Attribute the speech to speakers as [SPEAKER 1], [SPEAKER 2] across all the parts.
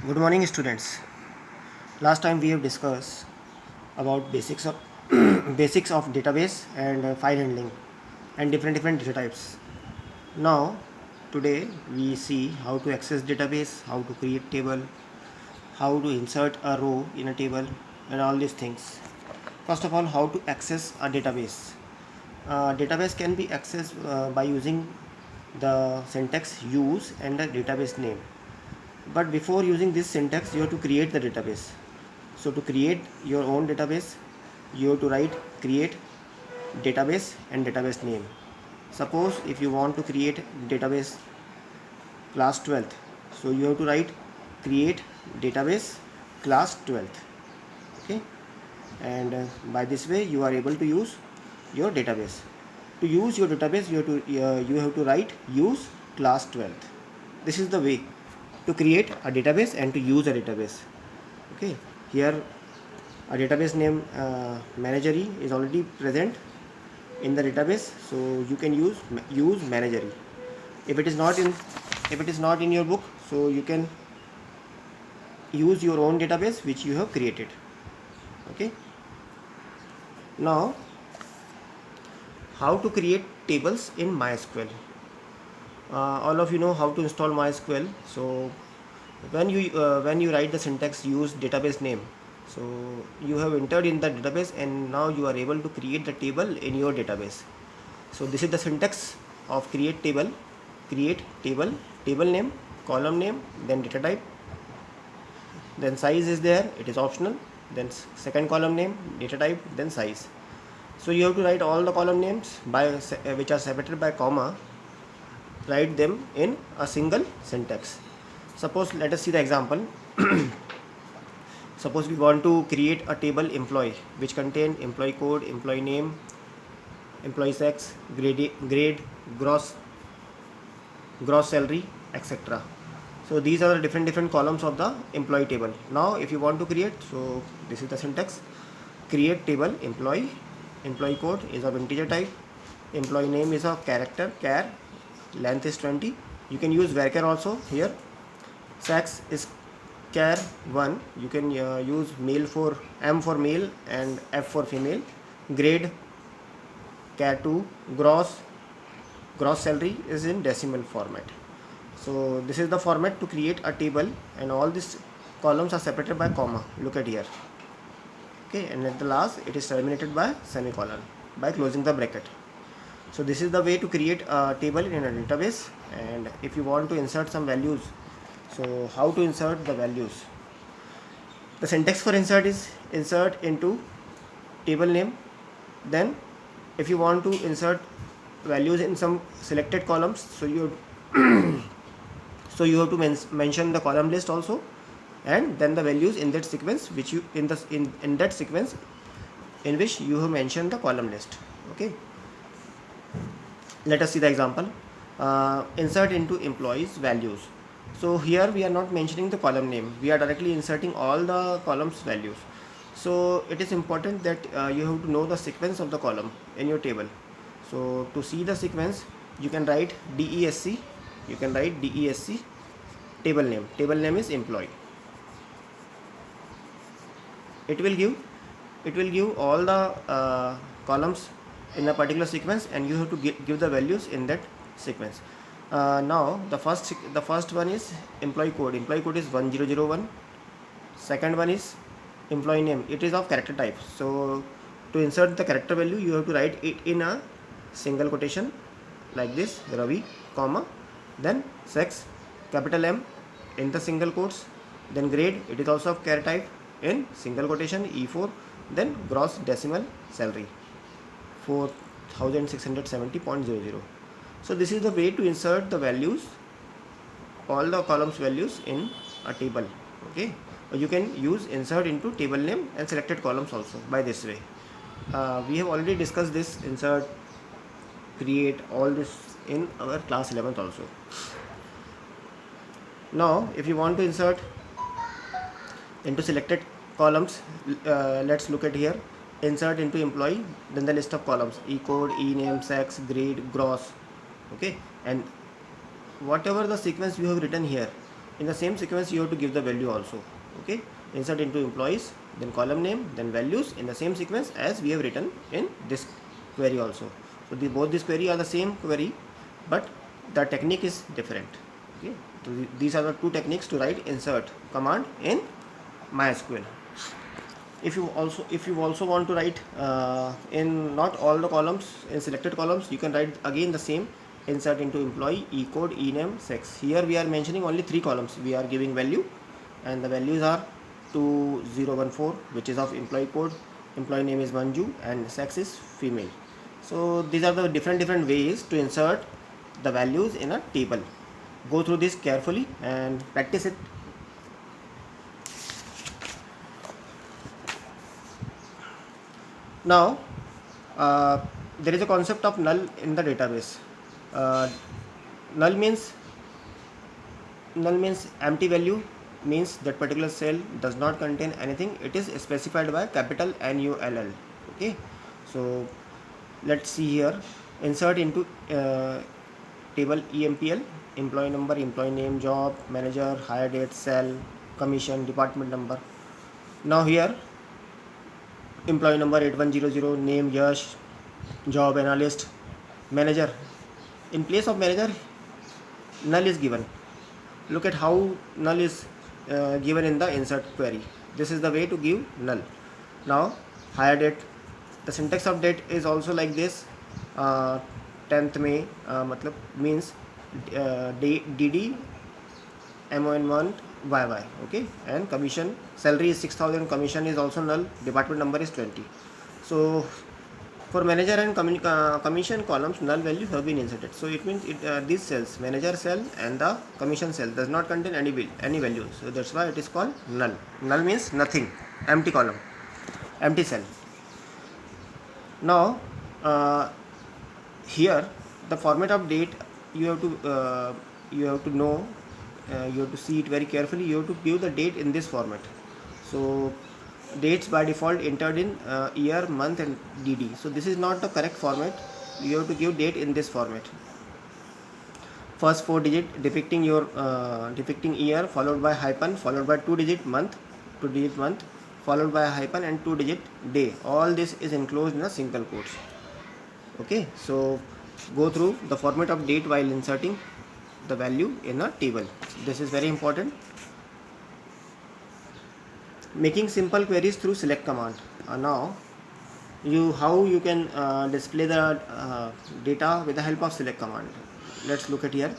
[SPEAKER 1] Good morning, students. Last time we have discussed about basics of basics of database and file handling and different data types. Now, today we see how to access database, how to create table, how to insert a row in a table, and all these things. First of all, how to access a database. Database can be accessed by using the syntax use and the database name. But before using this syntax, you have to create the database. So to create your own database, you have to write create database and database name. Suppose if you want to create database class 12th, so you have to write create database class 12th. Okay, and by this way you are able to use your database. To use your database, you have to write use class 12th. This is the way to create a database and to use a database. Okay, here a database name managery is already present in the database, so you can use managery. If it is not in your book, so you can use your own database which you have created. Okay, now how to create tables in MySQL. All of you know how to install MySQL. So when you write the syntax use database name, so you have entered in the database and now you are able to create the table in your database. So this is the syntax of create table, table name, column name, then data type, then size is there, it is optional, then second column name, data type, then size. So you have to write all the column names by which are separated by comma, write them in a single syntax. Suppose let us see the example. Suppose we want to create a table employee which contain employee code, employee name, employee sex, grade, gross salary, etc. So these are the different columns of the employee table. Now if you want to create, so this is the syntax: create table employee code is of integer type, employee name is of character char, length is 20. You can use varchar also here. Sex is char 1. You can use male for M for male and F for female. Grade char 2. Gross salary is in decimal format. So this is the format to create a table, and all these columns are separated by comma. Look at here. Okay, and at the last it is terminated by semicolon by closing the bracket. So this is the way to create a table in a database. And if you want to insert some values, so how to insert the values? The syntax for insert is insert into table name. Then if you want to insert values in some selected columns, so you have to mention the column list also, and then the values in that sequence which you in that sequence in which you have mentioned the column list. Okay, let us see the example. Insert into employees values. So here we are not mentioning the column name, we are directly inserting all the columns values. So it is important that you have to know the sequence of the column in your table. So to see the sequence, you can write DESC, table name is employee. It will give all the columns in a particular sequence, and you have to give the values in that sequence. Now the first one is employee code is 1001. Second one is employee name, it is of character type. So to insert the character value, you have to write it in a single quotation like this, Ravi, comma, then sex, capital M in the single quotes, then grade, it is also of character type in single quotation E4, then gross decimal salary 4670.00. So this is the way to insert the values, all the columns values in a table. Okay, or you can use insert into table name and selected columns also by this way. We have already discussed this insert, create, all this in our class 11th also. Now if you want to insert into selected columns, let's look at here. Insert into employee, then the list of columns: e code, e name, sex, grade, gross. Okay, and whatever the sequence you have written here, in the same sequence you have to give the value also. Okay, insert into employees, then column name, then values in the same sequence as we have written in this query also. So both this query are the same query, but the technique is different. Okay, so these are the two techniques to write insert command in MySQL. If you also want to write in not all the columns, in selected columns, you can write again the same insert into employee, ecode, ename, sex. Here we are mentioning only 3 columns. We are giving value, and the values are 2014, which is of employee code, employee name is Manju, and sex is female. So these are the different ways to insert the values in a table. Go through this carefully and practice it. Now there is a concept of null in the database. Null means empty value, means that particular cell does not contain anything. It is specified by capital NULL. Okay, so let's see here. Insert into table EMPL, employee number, employee name, job, manager, hire date, cell, commission, department number. Now here employee number 8100, name Yash, job analyst, manager. In place of manager, null is given. Look at how null is given in the insert query. This is the way to give null. Now hire date, the syntax of date is also like this. 10th May matlab means DD MON month YY. Okay, and commission, salary is 6,000, commission is also null, department number is 20. So for manager and commission columns, null values have been inserted. So it means these cells, manager cell and the commission cell, does not contain any values. So that's why it is called null. Null means nothing, empty column, empty cell. Now here the format of date you have to know. You have to see it very carefully. You have to give the date in this format. So dates by default entered in year, month and DD. So this is not the correct format. You have to give date in this format. First 4 digit depicting your depicting year, followed by hyphen, followed by 2 digit month, followed by a hyphen and 2 digit day. All this is enclosed in a single quotes. Okay, so go through the format of date while inserting the value in a table. This is very important. Making simple queries through select command. Now how you can display the data with the help of select command. Let's look at here.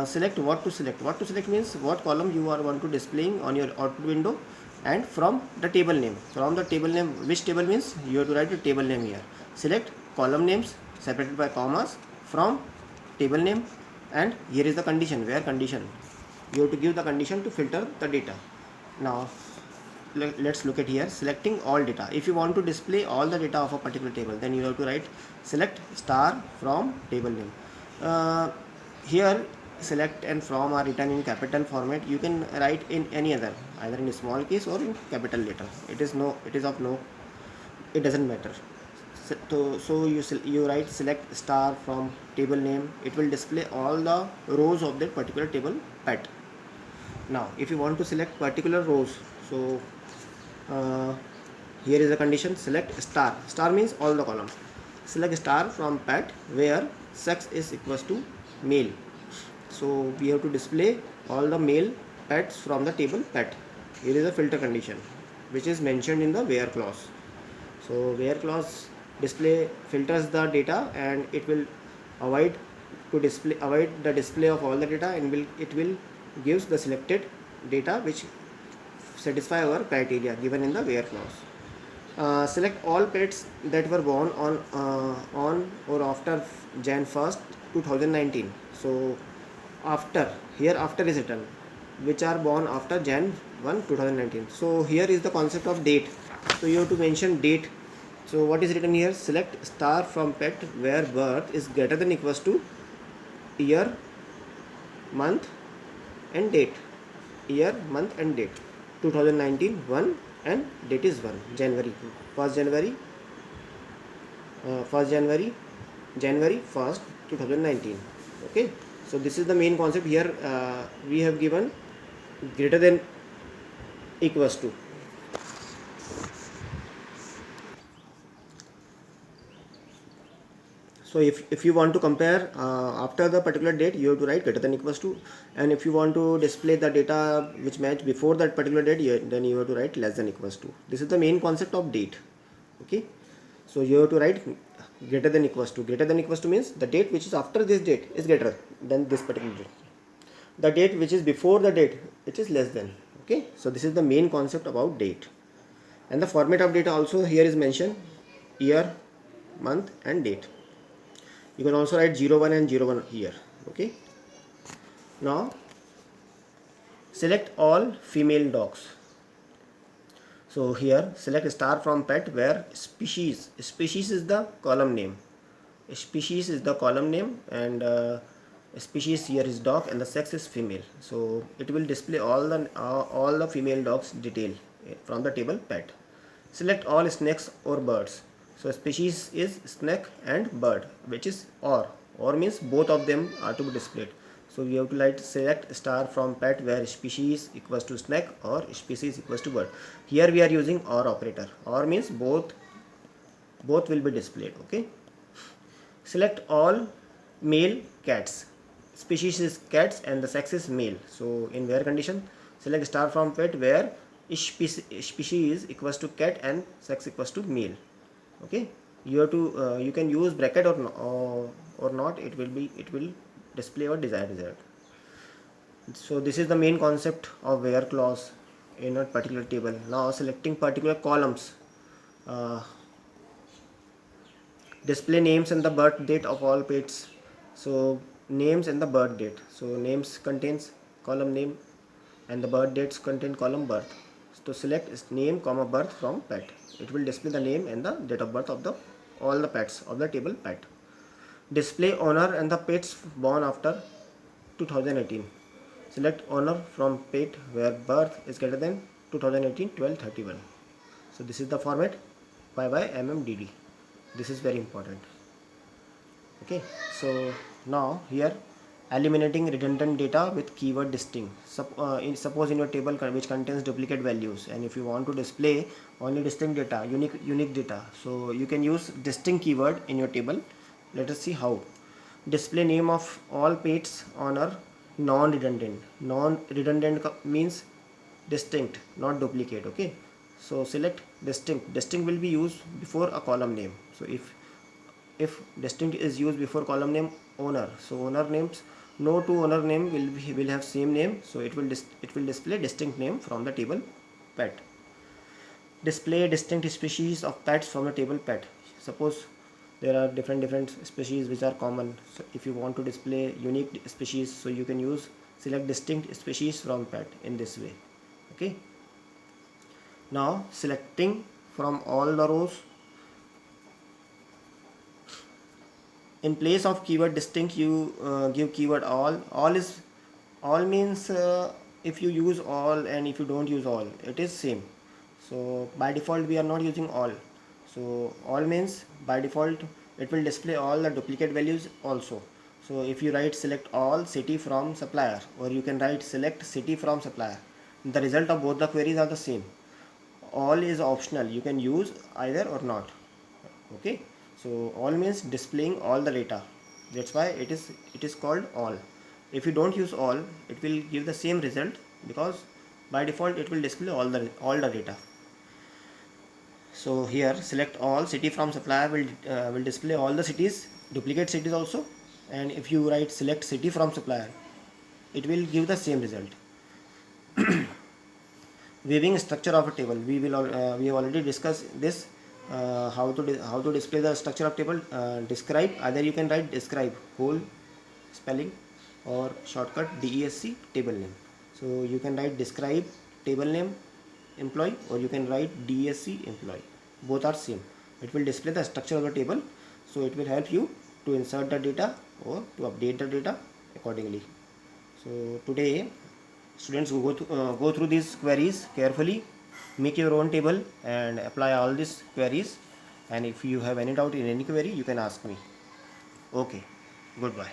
[SPEAKER 1] Select what to select. What to select means what column you are want to displaying on your output window, and from the table name. From the table name, which table means you have to write the table name here. Select column names separated by commas from table name, and here is the condition. Where condition, you have to give the condition to filter the data. Now let's look at here. Selecting all data. If you want to display all the data of a particular table, then you have to write select star from table name. Here select and from are written in capital format. You can write in any other, either in small case or in capital letter. It doesn't matter. So you write select star from table name. It will display all the rows of that particular table pet. Now if you want to select particular rows, so here is the condition. Select star. Star means all the columns. Select star from pet where sex is equals to male. So we have to display all the male pets from the table pet. Here is a filter condition which is mentioned in the where clause. So where clause filters the data, and it will avoid the display of all the data, and it will gives the selected data which satisfy our criteria given in the where clause. Select all pets that were born on or after Jan 1st 2019. So after is written, which are born after Jan 1 2019. So here is the concept of date. So you have to mention date. So what is written here? Select star from pet where birth is greater than equals to year, month and date. Year, month and date. 2019 1 and date is 1 January 1st January 1st 2019. Okay, so this is the main concept here. We have given greater than equals to. So if you want to compare after the particular date, you have to write greater than equals to, and if you want to display the data which match before that particular date, then you have to write less than equals to. This is the main concept of date. Okay, so you have to write greater than equals to. Greater than equals to means the date which is after this date is greater than this particular date. The date which is before the date, it is less than. Okay, so this is the main concept about date. And the format of data also here is mentioned: year, month and date. You can also write 01 and 01 here. Okay, now select all female dogs. So here select star from pet where species is the column name. Species is the column name, and species here is dog and the sex is female. So it will display all the female dogs detail from the table pet. Select all snakes or birds. So species is snake and bird, which is or means both of them are to be displayed. So we have to write select star from pet where species equals to snake or species equals to bird. Here we are using or operator. Or means both will be displayed. Okay. Select all male cats. Species is cats and the sex is male. So in where condition, select star from pet where species equals to cat and sex equals to male. Okay, you have to you can use bracket or not. It will display your desired result. So this is the main concept of where clause in a particular table. Now selecting particular columns. Display names and the birth date of all pets. So names and the birth date. So names contains column name and the birth dates contain column birth. So select name comma birth from pet. It will display the name and the date of birth of the all the pets of the table pet. Display owner and the pets born after 2018. Select owner from pet where birth is greater than 2018 12/31. So this is the format YYMMDD. This is very important. Okay, so now here eliminating redundant data with keyword distinct. Suppose in your table which contains duplicate values, and if you want to display only distinct data, unique data, so you can use distinct keyword in your table. Let us see how. Display name of all pets owner non-redundant. Non-redundant means distinct, not duplicate. Okay, so select distinct. Distinct will be used before a column name. So if distinct is used before column name owner, so owner names, no two owner name will have same name, so it will display distinct name from the table pet. Display distinct species of pets from the table pet. Suppose there are different species which are common, so if you want to display unique species, so you can use select distinct species from pet in this way. Okay, now selecting from all the rows. In place of keyword distinct, you give keyword all. All means if you use all and if you don't use all, it is same. So by default we are not using all. So all means by default it will display all the duplicate values also. So if you write select all city from supplier, or you can write select city from supplier, the result of both the queries are the same. All is optional, you can use either or not. Okay, so all means displaying all the data. That's why it is called all. If you don't use all, it will give the same result, because by default it will display all the data. So here select all city from supplier will display all the cities, duplicate cities also. And if you write select city from supplier, it will give the same result. Viewing structure of a table, we have already discussed this. How to display the structure of table. Describe, either you can write describe whole spelling or shortcut DESC table name. So you can write describe table name employee, or you can write DESC employee. Both are same. It will display the structure of the table, so it will help you to insert the data or to update the data accordingly. So today students go through these queries carefully, make your own table and apply all these queries, and if you have any doubt in any query, you can ask me. Okay, goodbye.